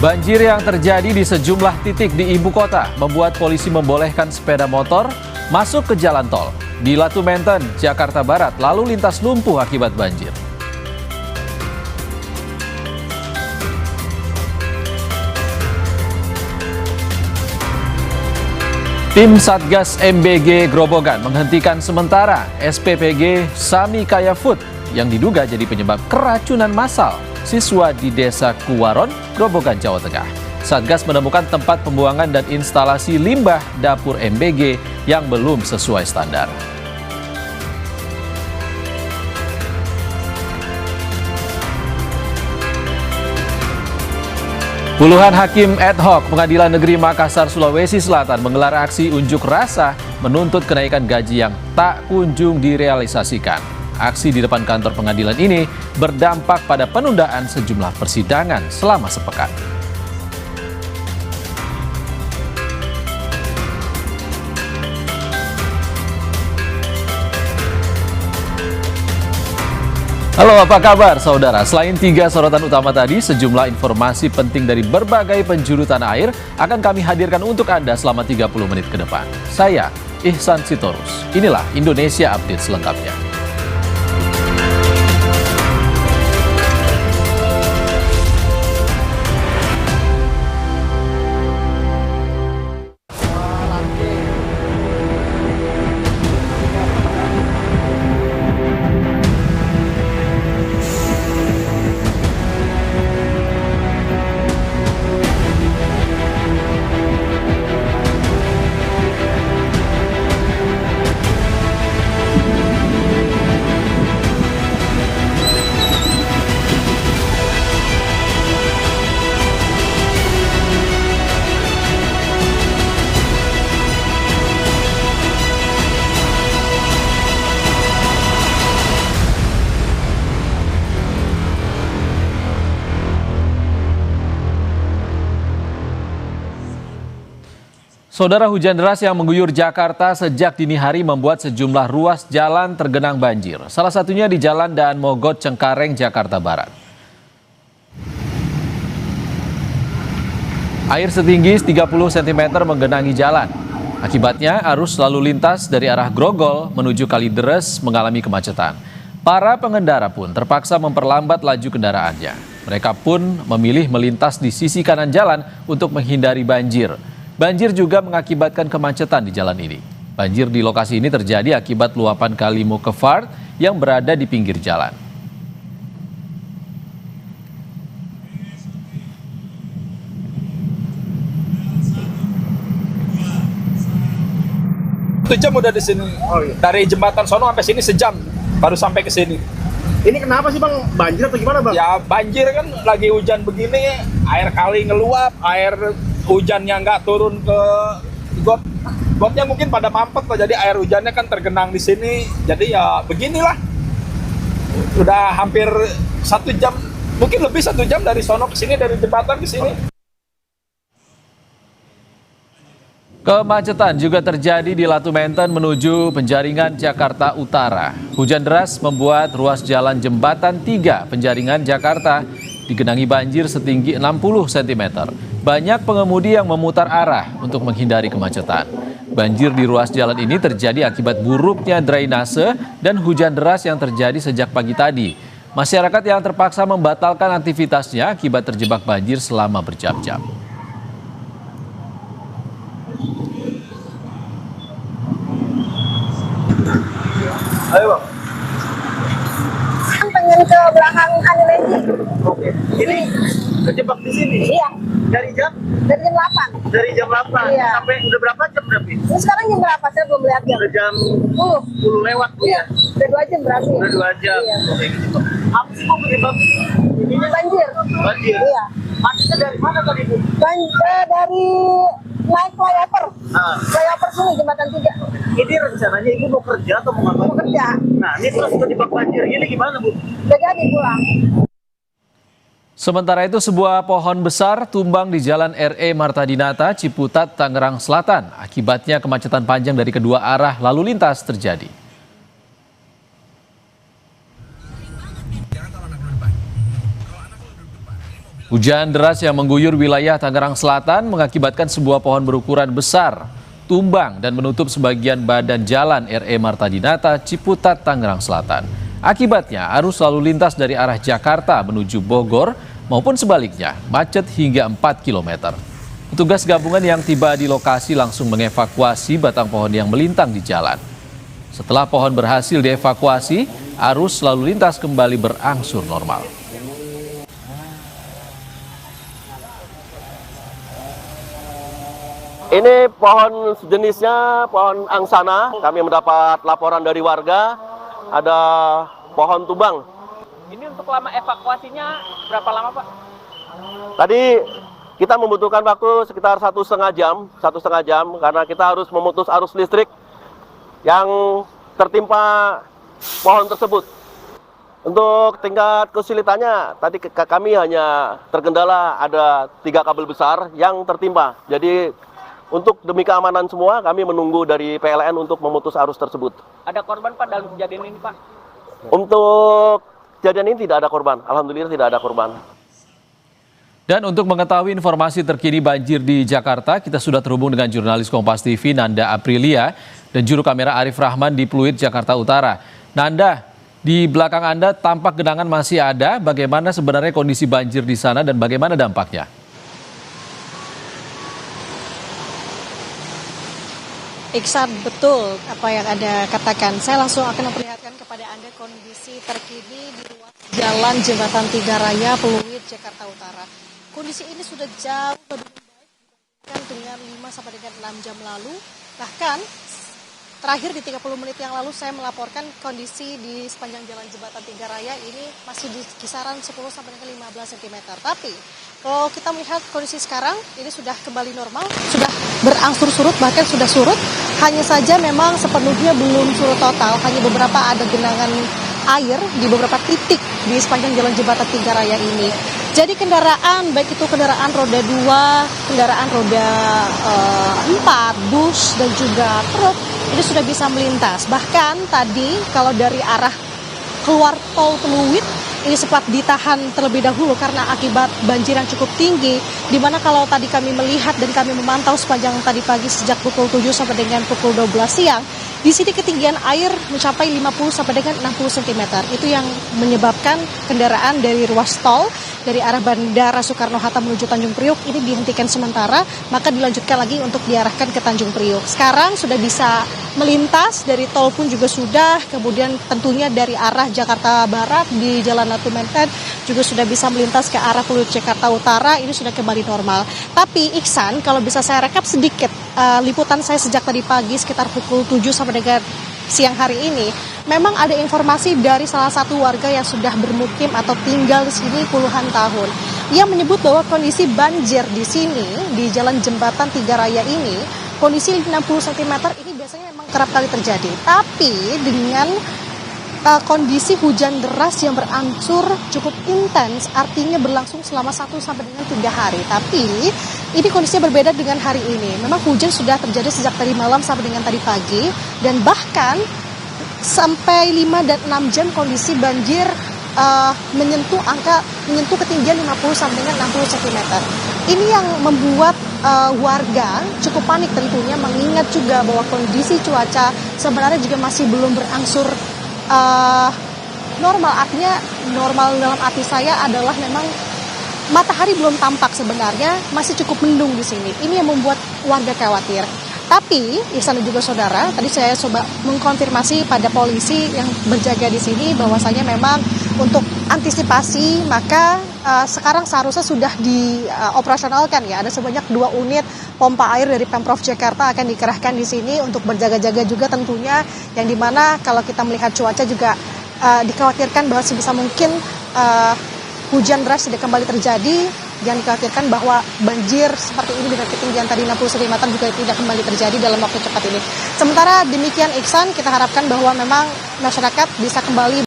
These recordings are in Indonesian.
Banjir yang terjadi di sejumlah titik di ibu kota membuat polisi membolehkan sepeda motor masuk ke jalan tol. Di Latu Menten, Jakarta Barat, lalu lintas lumpuh akibat banjir. Tim Satgas MBG Grobogan menghentikan sementara SPPG Sami Kaya Food yang diduga jadi penyebab keracunan massal siswa di Desa Kuwaron, Grobogan, Jawa Tengah. Satgas menemukan tempat pembuangan dan instalasi limbah dapur MBG yang belum sesuai standar. Puluhan hakim ad hoc Pengadilan Negeri Makassar, Sulawesi Selatan menggelar aksi unjuk rasa menuntut kenaikan gaji yang tak kunjung direalisasikan. Aksi di depan kantor pengadilan ini berdampak pada penundaan sejumlah persidangan selama sepekan. Halo, apa kabar saudara? Selain 3 sorotan utama tadi, sejumlah informasi penting dari berbagai penjuru tanah air akan kami hadirkan untuk Anda selama 30 menit ke depan. Saya, Ihsan Sitorus. Inilah Indonesia Update selengkapnya. Saudara, hujan deras yang mengguyur Jakarta sejak dini hari membuat sejumlah ruas jalan tergenang banjir. Salah satunya di Jalan Daan Mogot, Cengkareng, Jakarta Barat. Air setinggi 30 cm menggenangi jalan. Akibatnya arus lalu lintas dari arah Grogol menuju Kalideres mengalami kemacetan. Para pengendara pun terpaksa memperlambat laju kendaraannya. Mereka pun memilih melintas di sisi kanan jalan untuk menghindari banjir. Banjir juga mengakibatkan kemacetan di jalan ini. Banjir di lokasi ini terjadi akibat luapan Kali Mokevard yang berada di pinggir jalan. Sejam udah di sini. Oh, iya. Dari jembatan sono sampai sini sejam baru sampai ke sini. Ini kenapa sih Bang? Banjir atau gimana Bang? Ya banjir kan lagi hujan begini, air kali ngeluap, air hujannya nggak turun ke gotnya mungkin pada mampet lah, jadi air hujannya kan tergenang di sini. Jadi ya beginilah. Udah hampir 1 jam, mungkin lebih 1 jam dari sono ke sini, dari jembatan ke sini. Kemacetan juga terjadi di Latu Menten menuju Penjaringan, Jakarta Utara. Hujan deras membuat ruas jalan Jembatan 3 Penjaringan, Jakarta digenangi banjir setinggi 60 cm. Banyak pengemudi yang memutar arah untuk menghindari kemacetan. Banjir di ruas jalan ini terjadi akibat buruknya drainase dan hujan deras yang terjadi sejak pagi tadi. Masyarakat yang terpaksa membatalkan aktivitasnya akibat terjebak banjir selama berjam-jam. Ayo Bang. Pengen ke belakang Hanilegi. Oke. Ini kejebak di sini? Iya. Dari jam 8. Dari jam 8 Iya. sampai udah berapa jam berarti? Ini sekarang jam berapa? Saya belum lihat jam. Udah jam 10. 10 lewat Bu, Iya. ya. Udah 2 jam berarti. Udah 2 jam. Iya. Oke, gitu. Apa sih Bu penyebab ininya? Banjir. Banjir. Iya. Maksudnya dari mana tadi Bu? Banjir dari naik flyover. Nah, Flyover sini jembatan 3. ini rencananya Ibu mau kerja atau mau Mau ngapain? kerja. Nah, ini terus terjebak banjir. Ini gimana Bu? Udah jadi pulang. Sementara itu, sebuah pohon besar tumbang di Jalan RE Marta Dinata, Ciputat, Tangerang Selatan. Akibatnya kemacetan panjang dari kedua arah lalu lintas terjadi. Hujan deras yang mengguyur wilayah Tangerang Selatan mengakibatkan sebuah pohon berukuran besar tumbang dan menutup sebagian badan jalan RE Marta Dinata, Ciputat, Tangerang Selatan. Akibatnya, arus lalu lintas dari arah Jakarta menuju Bogor maupun sebaliknya macet hingga 4 km. Petugas gabungan yang tiba di lokasi langsung mengevakuasi batang pohon yang melintang di jalan. Setelah pohon berhasil dievakuasi, arus lalu lintas kembali berangsur normal. Ini pohon sejenisnya, pohon angsana. Kami mendapat laporan dari warga, ada pohon tumbang. Ini untuk lama evakuasinya berapa lama, Pak? Tadi kita membutuhkan waktu sekitar 1,5 jam, karena kita harus memutus arus listrik yang tertimpa pohon tersebut. Untuk tingkat kesulitannya, tadi kami hanya terkendala ada 3 kabel besar yang tertimpa. Jadi untuk demi keamanan semua, kami menunggu dari PLN untuk memutus arus tersebut. Ada korban, Pak, dalam kejadian ini, Pak? Untuk kejadian ini tidak ada korban. Alhamdulillah tidak ada korban. Dan untuk mengetahui informasi terkini banjir di Jakarta, kita sudah terhubung dengan jurnalis Kompas TV Nanda Aprilia dan juru kamera Arif Rahman di Pluit, Jakarta Utara. Nanda, di belakang Anda tampak genangan masih ada. Bagaimana sebenarnya kondisi banjir di sana dan bagaimana dampaknya? Iksan, betul apa yang Anda katakan. Saya langsung akan memperlihatkan kepada Anda kondisi terkini di ruas Jalan Jembatan Tiga Raya, Pluit, Jakarta Utara. Kondisi ini sudah jauh lebih baik dibandingkan dengan 5 sampai dengan 6 jam lalu. Bahkan terakhir di 30 menit yang lalu saya melaporkan kondisi di sepanjang Jalan Jembatan Tiga Raya ini masih di kisaran 10 sampai dengan 15 cm. Tapi kalau kita melihat kondisi sekarang ini sudah kembali normal, sudah berangsur surut, bahkan sudah surut. Hanya saja memang sepenuhnya belum surut total, hanya beberapa ada genangan air di beberapa titik di sepanjang Jalan Jembatan Tiga Raya ini. Jadi kendaraan, baik itu kendaraan roda 2, kendaraan roda 4, bus dan juga truk, ini sudah bisa melintas. Bahkan tadi kalau dari arah keluar tol Pluit, ini sempat ditahan terlebih dahulu karena akibat banjir yang cukup tinggi, di mana kalau tadi kami melihat dan kami memantau sepanjang tadi pagi sejak pukul 7 sampai dengan pukul 12 siang, di sini ketinggian air mencapai 50 sampai dengan 60 cm. Itu yang menyebabkan kendaraan dari ruas tol dari arah Bandara Soekarno-Hatta menuju Tanjung Priuk ini dihentikan sementara, maka dilanjutkan lagi untuk diarahkan ke Tanjung Priuk. Sekarang sudah bisa melintas, dari tol pun juga sudah, kemudian tentunya dari arah Jakarta Barat di Jalan Latu Menteng juga sudah bisa melintas ke arah Pluit, Jakarta Utara, ini sudah kembali normal. Tapi Iksan, kalau bisa saya rekap sedikit liputan saya sejak tadi pagi sekitar pukul 7 sampai dengan siang hari ini, memang ada informasi dari salah satu warga yang sudah bermukim atau tinggal di sini puluhan tahun. Ia menyebut bahwa kondisi banjir di sini, di Jalan Jembatan Tiga Raya ini, kondisi 60 cm ini biasanya memang kerap kali terjadi. Tapi dengan kondisi hujan deras yang berangsur cukup intens, artinya berlangsung selama 1 sampai dengan 3 hari. Tapi ini kondisinya berbeda dengan hari ini. Memang hujan sudah terjadi sejak tadi malam sampai dengan tadi pagi, dan bahkan sampai 5 dan 6 jam kondisi banjir menyentuh ketinggian 50 sampai dengan 60 cm. Ini yang membuat warga cukup panik tentunya, mengingat juga bahwa kondisi cuaca sebenarnya juga masih belum berangsur normal. Artinya normal dalam arti saya adalah memang matahari belum tampak sebenarnya, masih cukup mendung di sini. Ini yang membuat warga khawatir. Tapi Ihsan dan juga saudara, tadi saya coba mengkonfirmasi pada polisi yang berjaga di sini bahwasanya memang untuk antisipasi maka sekarang seharusnya sudah dioperasionalkan ya. Ada sebanyak 2 unit pompa air dari Pemprov Jakarta akan dikerahkan di sini untuk berjaga-jaga juga tentunya, yang dimana kalau kita melihat cuaca juga dikhawatirkan bahwa sebisa mungkin hujan deras tidak kembali terjadi. Jangan dikhawatirkan bahwa banjir seperti ini dengan ketinggian tadi 60 cm juga tidak kembali terjadi dalam waktu cepat ini. Sementara demikian Iksan, kita harapkan bahwa memang masyarakat bisa kembali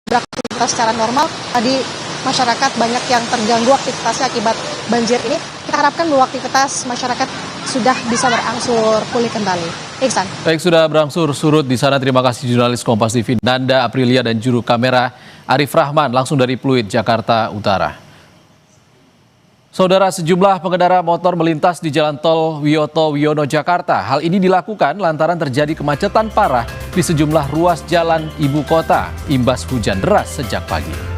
beraktivitas secara normal. Tadi masyarakat banyak yang terganggu aktivitasnya akibat banjir ini. Kita harapkan bahwa aktivitas masyarakat sudah bisa berangsur pulih kembali. Iksan. Baik, sudah berangsur surut di sana. Terima kasih jurnalis Kompas TV Nanda Aprilia dan juru kamera Arif Rahman langsung dari Pluit, Jakarta Utara. Saudara, sejumlah pengendara motor melintas di Jalan Tol Wiyoto Wiono, Jakarta. Hal ini dilakukan lantaran terjadi kemacetan parah di sejumlah ruas jalan ibu kota imbas hujan deras sejak pagi.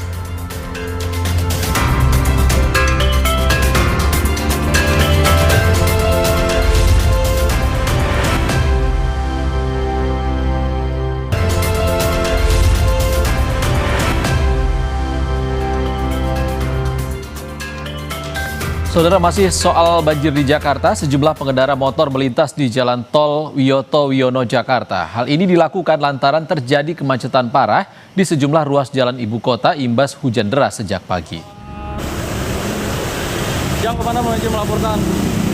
Saudara, masih soal banjir di Jakarta, sejumlah pengendara motor melintas di Jalan Tol Wiyoto Wiono, Jakarta. Hal ini dilakukan lantaran terjadi kemacetan parah di sejumlah ruas jalan ibu kota imbas hujan deras sejak pagi. Yang kemana menuju melaporkan?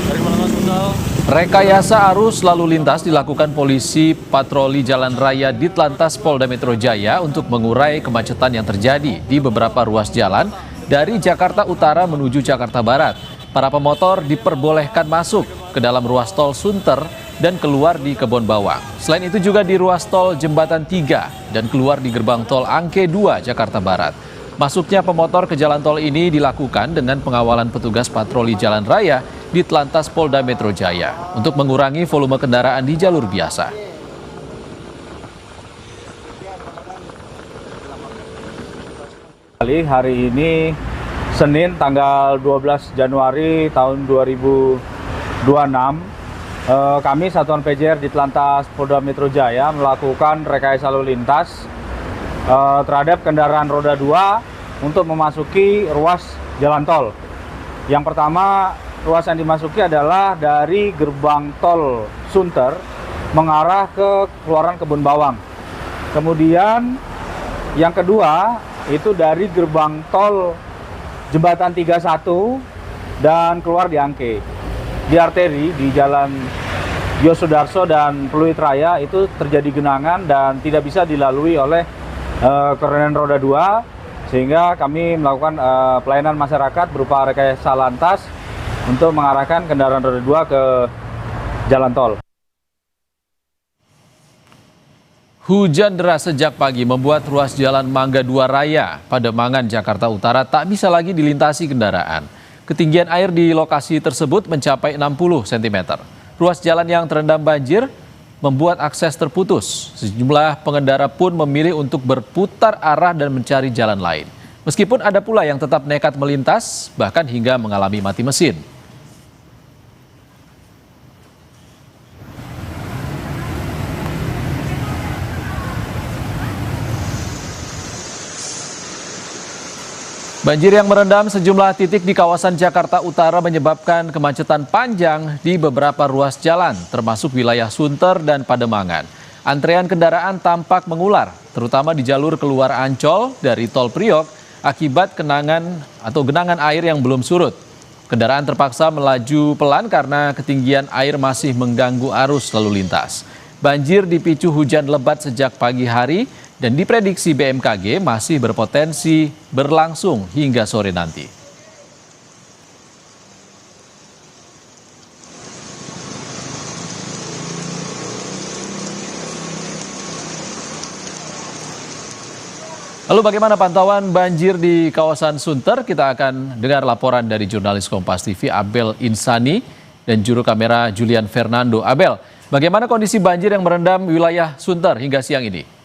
Dari mana Mas Bundal? Rekayasa arus lalu lintas dilakukan polisi patroli jalan raya Ditlantas Polda Metro Jaya untuk mengurai kemacetan yang terjadi di beberapa ruas jalan dari Jakarta Utara menuju Jakarta Barat. Para pemotor diperbolehkan masuk ke dalam ruas tol Sunter dan keluar di Kebon Bawang. Selain itu juga di ruas tol Jembatan 3 dan keluar di gerbang tol Angke 2 Jakarta Barat. Masuknya pemotor ke jalan tol ini dilakukan dengan pengawalan petugas patroli jalan raya di Ditlantas Polda Metro Jaya untuk mengurangi volume kendaraan di jalur biasa. Hari ini Senin tanggal 12 Januari tahun 2026 kami Satuan PJR Ditlantas Polda Metro Jaya melakukan rekayasa lalu lintas terhadap kendaraan roda 2 untuk memasuki ruas jalan tol. Yang pertama, ruas yang dimasuki adalah dari gerbang tol Sunter mengarah ke keluaran Kebun Bawang. Kemudian yang kedua itu dari gerbang tol Jembatan 31 dan keluar di Angke. Di arteri di Jalan Yosudarso dan Pluit Raya itu terjadi genangan dan tidak bisa dilalui oleh kendaraan roda 2, sehingga kami melakukan pelayanan masyarakat berupa rekayasa lantas untuk mengarahkan kendaraan roda 2 ke jalan tol. Hujan deras sejak pagi membuat ruas jalan Mangga 2 Raya, Pademangan, Jakarta Utara tak bisa lagi dilintasi kendaraan. Ketinggian air di lokasi tersebut mencapai 60 cm. Ruas jalan yang terendam banjir membuat akses terputus. Sejumlah pengendara pun memilih untuk berputar arah dan mencari jalan lain. Meskipun ada pula yang tetap nekat melintas, bahkan hingga mengalami mati mesin. Banjir yang merendam sejumlah titik di kawasan Jakarta Utara menyebabkan kemacetan panjang di beberapa ruas jalan, termasuk wilayah Sunter dan Pademangan. Antrean kendaraan tampak mengular, terutama di jalur keluar Ancol dari Tol Priok akibat genangan air yang belum surut. Kendaraan terpaksa melaju pelan karena ketinggian air masih mengganggu arus lalu lintas. Banjir dipicu hujan lebat sejak pagi hari dan diprediksi BMKG masih berpotensi berlangsung hingga sore nanti. Lalu bagaimana pantauan banjir di kawasan Sunter? Kita akan dengar laporan dari jurnalis Kompas TV Abel Insani dan juru kamera Julian Fernando. Abel, bagaimana kondisi banjir yang merendam wilayah Sunter hingga siang ini?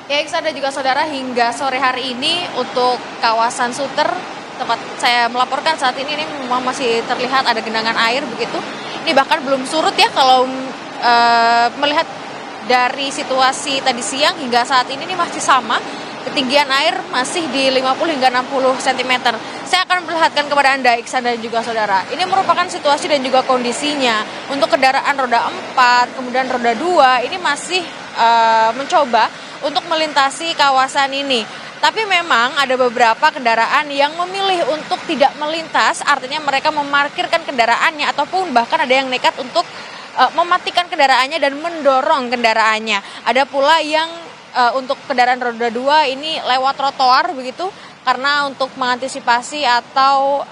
Ya, Iksan dan juga saudara, hingga sore hari ini untuk kawasan Sunter tempat saya melaporkan saat ini memang masih terlihat ada genangan air begitu. Ini bahkan belum surut ya kalau melihat dari situasi tadi siang hingga saat ini masih sama. Ketinggian air masih di 50 hingga 60 cm. Saya akan perlihatkan kepada Anda, Iksan dan juga saudara. Ini merupakan situasi dan juga kondisinya. Untuk kendaraan roda 4, kemudian roda 2, ini masih mencoba untuk melintasi kawasan ini. Tapi memang ada beberapa kendaraan yang memilih untuk tidak melintas, artinya mereka memarkirkan kendaraannya ataupun bahkan ada yang nekat untuk mematikan kendaraannya dan mendorong kendaraannya. Ada pula yang untuk kendaraan roda 2 ini lewat trotoar begitu, karena untuk mengantisipasi atau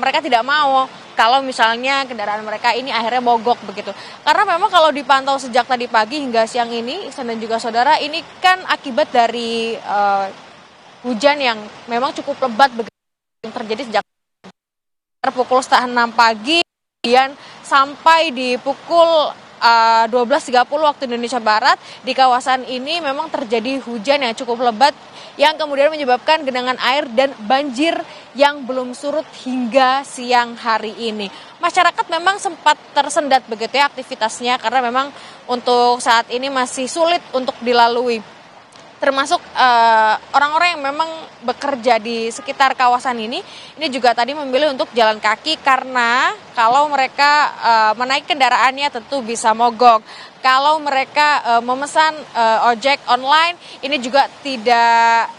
mereka tidak mau kalau misalnya kendaraan mereka ini akhirnya mogok begitu. Karena memang kalau dipantau sejak tadi pagi hingga siang ini, Iksan dan juga saudara, ini kan akibat dari hujan yang memang cukup lebat yang terjadi sejak pukul setengah 6 pagi, kemudian sampai di pukul 12.30 waktu Indonesia Barat. Di kawasan ini memang terjadi hujan yang cukup lebat yang kemudian menyebabkan genangan air dan banjir yang belum surut hingga siang hari ini. Masyarakat memang sempat tersendat begitu ya aktivitasnya karena memang untuk saat ini masih sulit untuk dilalui. Termasuk orang-orang yang memang bekerja di sekitar kawasan ini juga tadi memilih untuk jalan kaki karena kalau mereka menaik kendaraannya tentu bisa mogok. Kalau mereka memesan ojek online ini juga tidak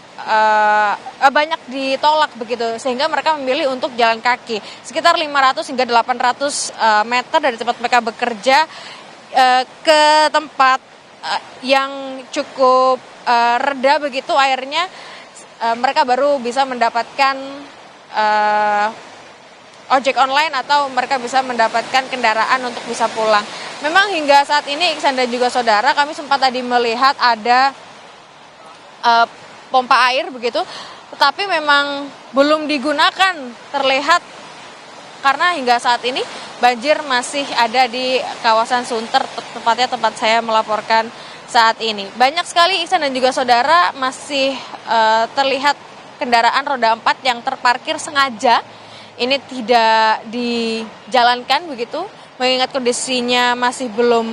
banyak ditolak begitu sehingga mereka memilih untuk jalan kaki. Sekitar 500 hingga 800 meter dari tempat mereka bekerja ke tempat yang cukup reda begitu airnya, mereka baru bisa mendapatkan ojek online atau mereka bisa mendapatkan kendaraan untuk bisa pulang. Memang hingga saat ini Iksan dan juga saudara, kami sempat tadi melihat ada pompa air begitu, tetapi memang belum digunakan terlihat karena hingga saat ini banjir masih ada di kawasan Sunter, tepatnya tempat saya melaporkan saat ini. Banyak sekali Iksan dan juga saudara masih terlihat kendaraan roda 4 yang terparkir sengaja. Ini tidak dijalankan begitu, mengingat kondisinya masih belum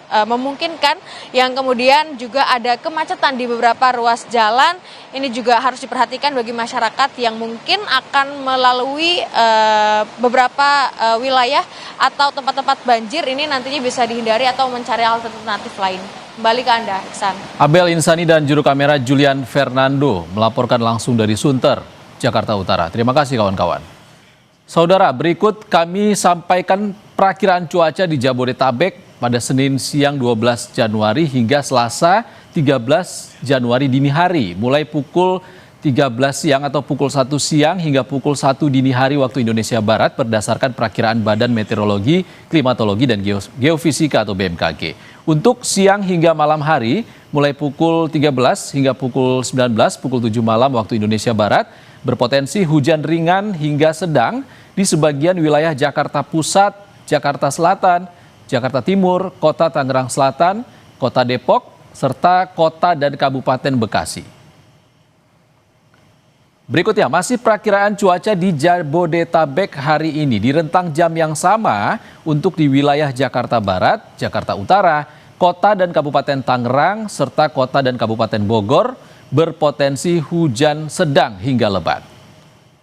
memungkinkan, yang kemudian juga ada kemacetan di beberapa ruas jalan. Ini juga harus diperhatikan bagi masyarakat yang mungkin akan melalui beberapa wilayah atau tempat-tempat banjir ini nantinya bisa dihindari atau mencari alternatif lain. Kembali ke Anda, Iksan. Abel Insani dan juru kamera Julian Fernando melaporkan langsung dari Sunter, Jakarta Utara. Terima kasih kawan-kawan. Saudara, berikut kami sampaikan perakiraan cuaca di Jabodetabek pada Senin siang 12 Januari hingga Selasa 13 Januari dini hari, mulai pukul 13 siang atau pukul 1 siang hingga pukul 1 dini hari waktu Indonesia Barat berdasarkan perakiraan Badan Meteorologi, Klimatologi dan Geofisika atau BMKG. Untuk siang hingga malam hari, mulai pukul 13 hingga pukul 19, pukul 7 malam waktu Indonesia Barat, berpotensi hujan ringan hingga sedang di sebagian wilayah Jakarta Pusat, Jakarta Selatan, Jakarta Timur, Kota Tangerang Selatan, Kota Depok, serta Kota dan Kabupaten Bekasi. Berikutnya, masih perakiraan cuaca di Jabodetabek hari ini di rentang jam yang sama untuk di wilayah Jakarta Barat, Jakarta Utara, Kota dan Kabupaten Tangerang, serta Kota dan Kabupaten Bogor berpotensi hujan sedang hingga lebat.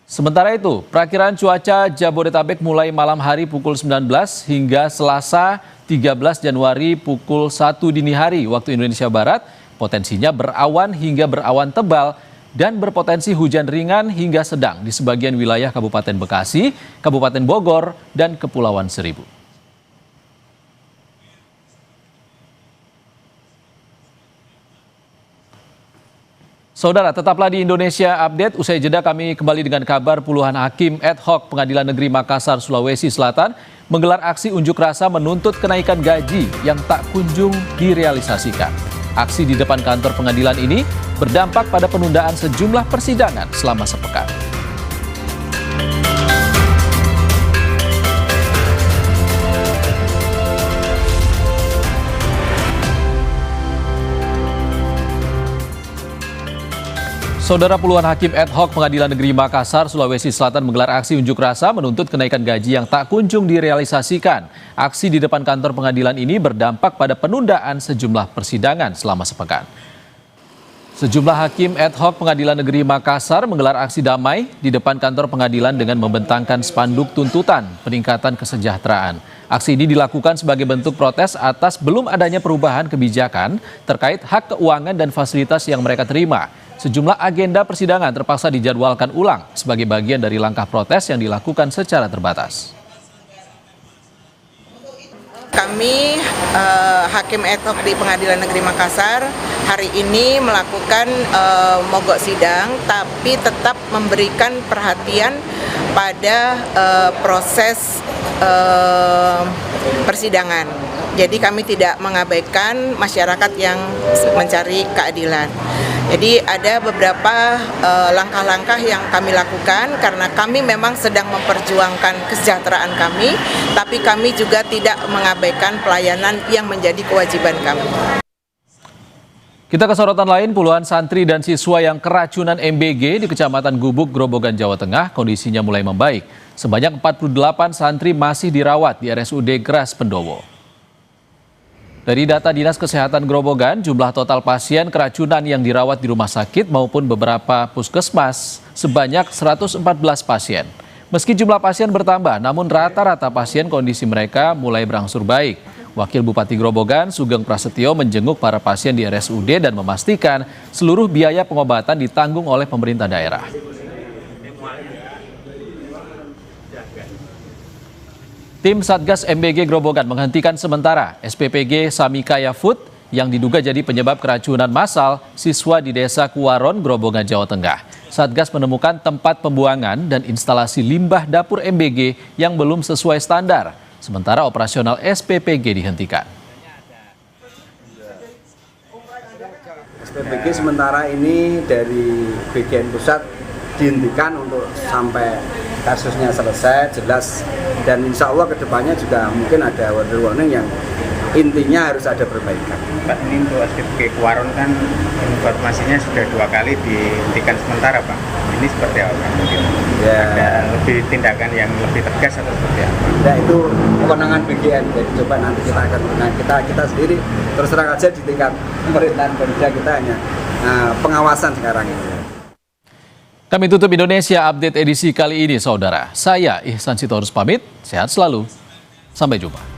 Sementara itu, perakiraan cuaca Jabodetabek mulai malam hari pukul 19 hingga Selasa 13 Januari pukul 1 dini hari waktu Indonesia Barat, potensinya berawan hingga berawan tebal dan berpotensi hujan ringan hingga sedang di sebagian wilayah Kabupaten Bekasi, Kabupaten Bogor, dan Kepulauan Seribu. Saudara, tetaplah di Indonesia Update. Usai jeda kami kembali dengan kabar puluhan hakim ad hoc Pengadilan Negeri Makassar, Sulawesi Selatan menggelar aksi unjuk rasa menuntut kenaikan gaji yang tak kunjung direalisasikan. Aksi di depan kantor pengadilan ini berdampak pada penundaan sejumlah persidangan selama sepekan. Saudara, puluhan hakim ad hoc Pengadilan Negeri Makassar, Sulawesi Selatan menggelar aksi unjuk rasa menuntut kenaikan gaji yang tak kunjung direalisasikan. Aksi di depan kantor pengadilan ini berdampak pada penundaan sejumlah persidangan selama sepekan. Sejumlah hakim ad hoc Pengadilan Negeri Makassar menggelar aksi damai di depan kantor pengadilan dengan membentangkan spanduk tuntutan peningkatan kesejahteraan. Aksi ini dilakukan sebagai bentuk protes atas belum adanya perubahan kebijakan terkait hak keuangan dan fasilitas yang mereka terima. Sejumlah agenda persidangan terpaksa dijadwalkan ulang sebagai bagian dari langkah protes yang dilakukan secara terbatas. Kami hakim ad hoc di Pengadilan Negeri Makassar hari ini melakukan mogok sidang, tapi tetap memberikan perhatian pada proses persidangan. Jadi kami tidak mengabaikan masyarakat yang mencari keadilan. Jadi ada beberapa langkah-langkah yang kami lakukan karena kami memang sedang memperjuangkan kesejahteraan kami, tapi kami juga tidak mengabaikan pelayanan yang menjadi kewajiban kami. Kita ke sorotan lain, puluhan santri dan siswa yang keracunan MBG di Kecamatan Gubuk, Grobogan, Jawa Tengah kondisinya mulai membaik. Sebanyak 48 santri masih dirawat di RSUD Gras Pendowo. Dari data Dinas Kesehatan Grobogan, jumlah total pasien keracunan yang dirawat di rumah sakit maupun beberapa puskesmas sebanyak 114 pasien. Meski jumlah pasien bertambah, namun rata-rata pasien kondisi mereka mulai berangsur baik. Wakil Bupati Grobogan, Sugeng Prasetyo, menjenguk para pasien di RSUD dan memastikan seluruh biaya pengobatan ditanggung oleh pemerintah daerah. Tim Satgas MBG Grobogan menghentikan sementara SPPG Samikaya Food yang diduga jadi penyebab keracunan massal siswa di Desa Kuwaron, Grobogan, Jawa Tengah. Satgas menemukan tempat pembuangan dan instalasi limbah dapur MBG yang belum sesuai standar. Sementara operasional SPPG dihentikan. SPPG sementara ini dari bagian pusat dihentikan untuk sampai kasusnya selesai, jelas. Dan insya Allah kedepannya juga mungkin ada warning yang intinya harus ada perbaikan. Pak, ini untuk SPPG Kuwaron kan informasinya sudah 2 kali dihentikan sementara, Pak. Ini seperti apa, Pak? Mungkin ada lebih tindakan yang lebih tegas atau seperti apa? Nah, itu kewenangan BGN. Jadi coba nanti kita akan kita sendiri terus terang aja di tingkat pemerintahan kerja kita hanya pengawasan sekarang ini. Kami tutup Indonesia Update edisi kali ini, saudara. Saya Ihsan Sitorus pamit, sehat selalu. Sampai jumpa.